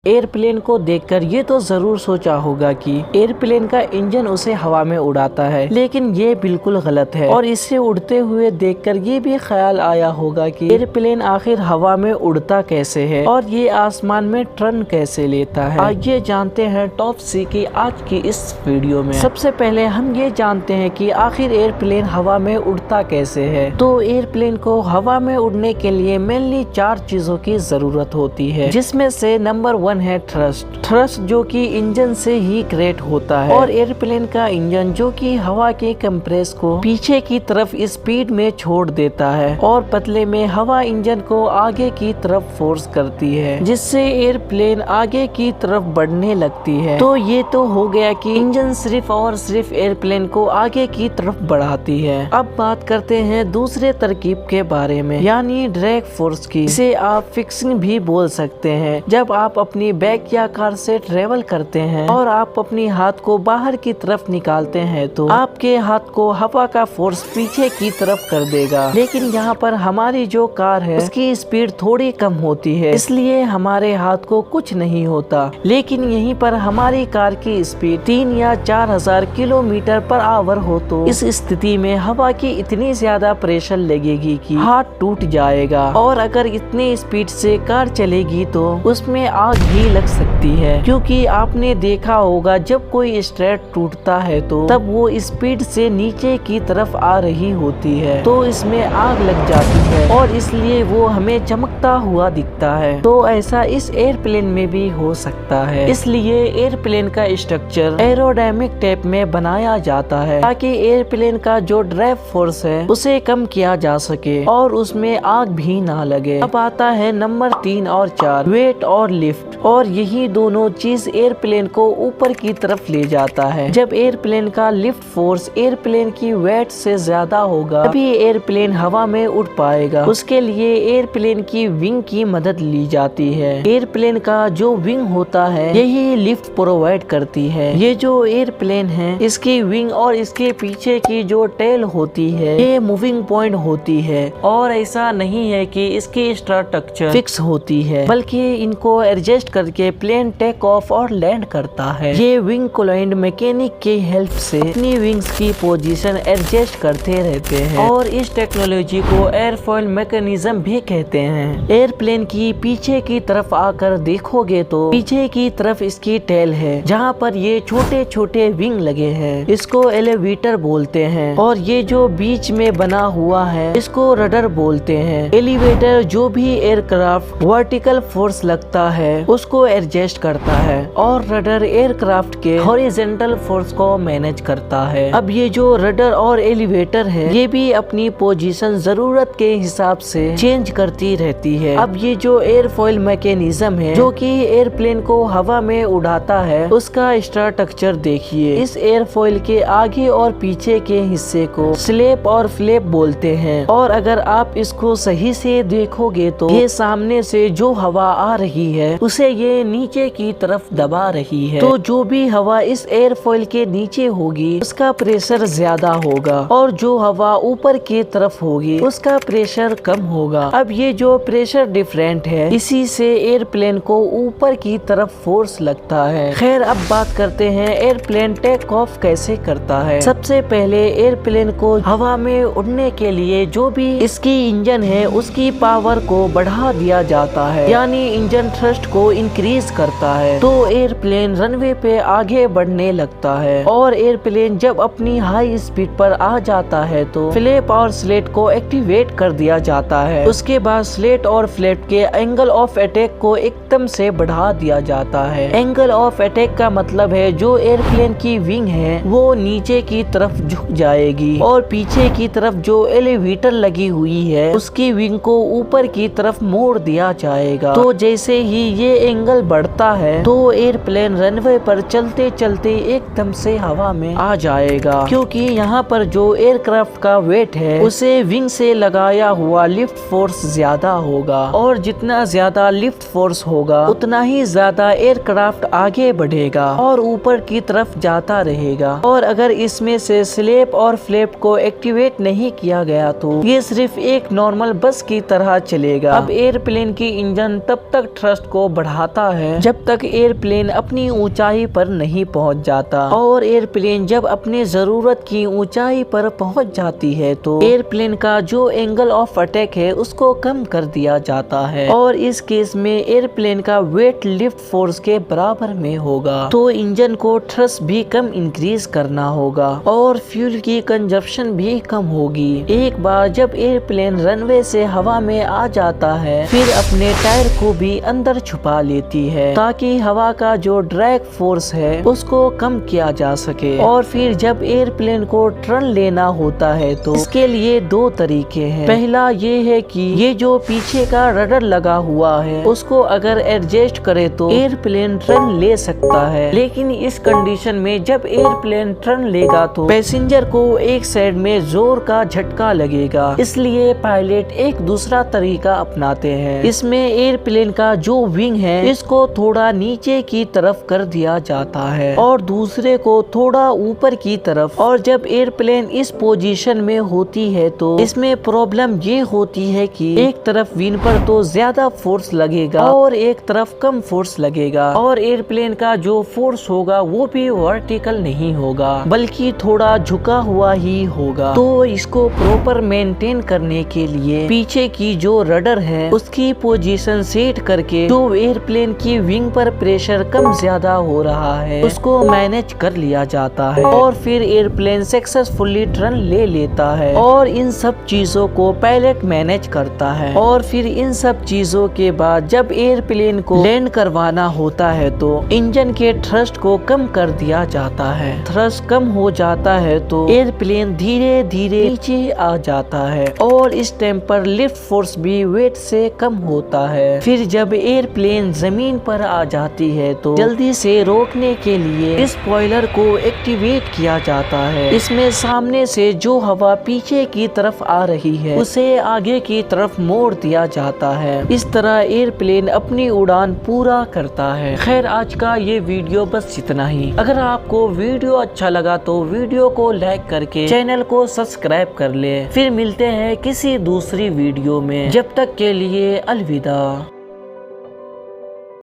Airplane को देखकर ये तो जरूर सोचा होगा कि एयरप्लेन का इंजन उसे हवा में उड़ाता है, लेकिन ये बिल्कुल गलत है। और इसे उड़ते हुए देखकर ये भी ख्याल आया होगा कि एयरप्लेन आखिर हवा में उड़ता कैसे है और ये आसमान में टर्न कैसे लेता है। आइए जानते हैं टॉप सी की आज की इस वीडियो में। सबसे पहले हम ये जानते हैं कि आखिर एयरप्लेन हवा में उड़ता कैसे है। तो एयरप्लेन को हवा में उड़ने के लिए मेनली 4 चीजों की जरूरत होती है, जिसमें से नंबर 1 है थ्रस्ट जो कि इंजन से ही क्रिएट होता है। और एयरप्लेन का इंजन जो कि हवा के कंप्रेस को पीछे की तरफ स्पीड में छोड़ देता है और बदले में हवा इंजन को आगे की तरफ फोर्स करती है, जिससे एयरप्लेन आगे की तरफ बढ़ने लगती है। तो ये तो हो गया कि इंजन सिर्फ और सिर्फ एयरप्लेन को आगे की तरफ बढ़ाती है। अब बात करते हैं दूसरे तरकीब के बारे में, यानी ड्रैग फोर्स की। इसे आप फिक्सिंग भी बोल सकते हैं। जब आप अपनी बैग या कार से ट्रेवल करते हैं और आप अपनी हाथ को बाहर की तरफ निकालते हैं तो आपके हाथ को हवा का फोर्स पीछे की तरफ कर देगा। लेकिन यहाँ पर हमारी जो कार है उसकी स्पीड थोड़ी कम होती है, इसलिए हमारे हाथ को कुछ नहीं होता। लेकिन यहीं पर हमारी कार की स्पीड 3 या 4000 किलोमीटर पर आवर हो तो इस स्थिति में हवा की इतनी ज्यादा प्रेशर लगेगी कि हाथ टूट जाएगा। और अगर इतनी स्पीड से कार चलेगी तो उसमें आग भी लग सकती है, क्योंकि आपने देखा होगा जब कोई स्ट्रेट टूटता है तो तब वो स्पीड से नीचे की तरफ आ रही होती है, तो इसमें आग लग जाती है और इसलिए वो हमें चमकता हुआ दिखता है। तो ऐसा इस एयरप्लेन में भी हो सकता है। इसलिए एयरप्लेन का स्ट्रक्चर एरोडायनेमिक टाइप में बनाया जाता है ताकि एयरप्लेन का जो ड्राइव फोर्स है उसे कम किया जा सके और उसमें आग भी ना लगे। अब आता है नंबर 3 और 4, वेट और लिफ्ट। और यही दोनों चीज एयरप्लेन को ऊपर की तरफ ले जाता है। जब एयरप्लेन का लिफ्ट फोर्स एयरप्लेन की वेट से ज्यादा होगा तभी एयरप्लेन हवा में उड़ पाएगा। उसके लिए एयरप्लेन की विंग की मदद ली जाती है। एयरप्लेन का जो विंग होता है यही लिफ्ट प्रोवाइड करती है। ये जो एयरप्लेन है इसकी विंग और इसके पीछे की जो टेल होती है ये मूविंग पॉइंट होती है। और ऐसा नहीं है कि इसकी स्ट्रक्चर फिक्स होती है, बल्कि इनको एडजस्ट करके प्लेन टेक ऑफ और लैंड करता है। ये विंग क्लाइंट मैकेनिक की हेल्प से अपनी विंग्स की पोजीशन एडजस्ट करते रहते हैं और इस टेक्नोलॉजी को एयरफॉइल मैकेनिज्म भी कहते हैं। एयरप्लेन की पीछे की तरफ आकर देखोगे तो पीछे की तरफ इसकी टेल है, जहाँ पर ये छोटे छोटे विंग लगे हैं। इसको एलिवेटर बोलते हैं। और ये जो बीच में बना हुआ है इसको रडर बोलते हैं। एलिवेटर जो भी एयरक्राफ्ट वर्टिकल फोर्स लगता है उसको एडजस्ट करता है और रडर एयरक्राफ्ट के हॉरिजॉन्टल फोर्स को मैनेज करता है। अब ये जो रडर और एलिवेटर है ये भी अपनी पोजीशन जरूरत के हिसाब से चेंज करती रहती है। अब ये जो एयरफॉइल मैकेनिज्म है जो कि एयरप्लेन को हवा में उड़ाता है उसका स्ट्रक्चर देखिए। इस एयरफॉइल के आगे और पीछे के हिस्से को स्लेप और फ्लैप बोलते हैं। और अगर आप इसको सही से देखोगे तो ये सामने से जो हवा आ रही है उसे ये नीचे की तरफ दबा रही है। तो जो भी हवा इस एयरफॉइल के नीचे होगी उसका प्रेशर ज्यादा होगा और जो हवा ऊपर की तरफ होगी उसका प्रेशर कम होगा। अब ये जो प्रेशर डिफरेंट है इसी से एयरप्लेन को ऊपर की तरफ फोर्स लगता है। खैर अब बात करते हैं एयरप्लेन टेक ऑफ कैसे करता है। सबसे पहले एयरप्लेन को हवा में उड़ने के लिए जो भी इसकी इंजन है उसकी पावर को बढ़ा दिया जाता है, यानी इंजन थ्रस्ट को इंक्रीज करता है। तो एयरप्लेन रनवे पे आगे बढ़ने लगता है और एयरप्लेन जब अपनी हाई स्पीड पर आ जाता है तो फ्लैप और स्लेट को एक्टिवेट कर दिया जाता है। उसके बाद स्लेट और फ्लैप के एंगल ऑफ अटैक को एकदम से बढ़ा दिया जाता है। एंगल ऑफ अटैक का मतलब है जो एयरप्लेन की विंग है वो नीचे की तरफ झुक जाएगी और पीछे की तरफ जो एलिवेटर लगी हुई है उसकी विंग को ऊपर की तरफ मोड़ दिया जाएगा। तो जैसे ही ये एंगल बढ़ता है तो एयरप्लेन रनवे पर चलते चलते एकदम से हवा में आ जाएगा, क्योंकि यहाँ पर जो एयरक्राफ्ट का वेट है उसे विंग से लगाया हुआ लिफ्ट फोर्स ज्यादा होगा और जितना ज्यादा लिफ्ट फोर्स होगा उतना ही ज्यादा एयरक्राफ्ट आगे बढ़ेगा और ऊपर की तरफ जाता रहेगा। और अगर इसमें से स्लेप और फ्लैप को एक्टिवेट नहीं किया गया तो ये सिर्फ एक नॉर्मल बस की तरह चलेगा। अब एयरप्लेन की इंजन तब तक थ्रस्ट को बढ़ा बढ़ाता है जब तक एयरप्लेन अपनी ऊंचाई पर नहीं पहुंच जाता, और एयरप्लेन जब अपने जरूरत की ऊंचाई पर पहुंच जाती है तो एयरप्लेन का जो एंगल ऑफ अटैक है उसको कम कर दिया जाता है, और इस केस में एयरप्लेन का वेट लिफ्ट फोर्स के बराबर में होगा। तो इंजन को थ्रस्ट भी कम इंक्रीज करना होगा और फ्यूल की कंजप्शन भी कम होगी। एक बार जब एयरप्लेन रनवे से हवा में आ जाता है फिर अपने टायर को भी अंदर छुपा लेती है ताकि हवा का जो ड्रैग फोर्स है उसको कम किया जा सके। और फिर जब एयरप्लेन को टर्न लेना होता है तो इसके लिए दो तरीके हैं। पहला ये है कि ये जो पीछे का रडर लगा हुआ है उसको अगर एडजस्ट करे तो एयरप्लेन टर्न ले सकता है, लेकिन इस कंडीशन में जब एयरप्लेन टर्न लेगा तो पैसेंजर को एक साइड में जोर का झटका लगेगा, इसलिए पायलट एक दूसरा तरीका अपनाते हैं। इसमें एयरप्लेन का जो विंग है इसको थोड़ा नीचे की तरफ कर दिया जाता है और दूसरे को थोड़ा ऊपर की तरफ। और जब एयरप्लेन इस पोजीशन में होती है तो इसमें प्रॉब्लम ये होती है कि एक तरफ विंग पर तो ज्यादा फोर्स लगेगा और एक तरफ कम फोर्स लगेगा, और एयरप्लेन का जो फोर्स होगा वो भी वर्टिकल नहीं होगा बल्कि थोड़ा झुका हुआ ही होगा। तो इसको प्रॉपर मेंटेन करने के लिए पीछे की जो रडर है उसकी पोजीशन सेट करके जो एयरप्लेन की विंग पर प्रेशर कम ज्यादा हो रहा है उसको मैनेज कर लिया जाता है, और फिर एयरप्लेन सक्सेसफुली टर्न ले लेता है। और इन सब चीजों को पायलट मैनेज करता है। और फिर इन सब चीजों के बाद जब एयरप्लेन को लैंड करवाना होता है तो इंजन के थ्रस्ट को कम कर दिया जाता है। थ्रस्ट कम हो जाता है तो एयरप्लेन धीरे धीरे नीचे आ जाता है और इस टाइम पर लिफ्ट फोर्स भी वेट से कम होता है। फिर जब एयरप्लेन जमीन पर आ जाती है तो जल्दी से रोकने के लिए स्पॉइलर को एक्टिवेट किया जाता है। इसमें सामने से जो हवा पीछे की तरफ आ रही है उसे आगे की तरफ मोड़ दिया जाता है। इस तरह एयरप्लेन अपनी उड़ान पूरा करता है। खैर आज का ये वीडियो बस इतना ही। अगर आपको वीडियो अच्छा लगा तो वीडियो को लाइक करके चैनल को सब्सक्राइब कर ले। फिर मिलते हैं किसी दूसरी वीडियो में, जब तक के लिए अलविदा।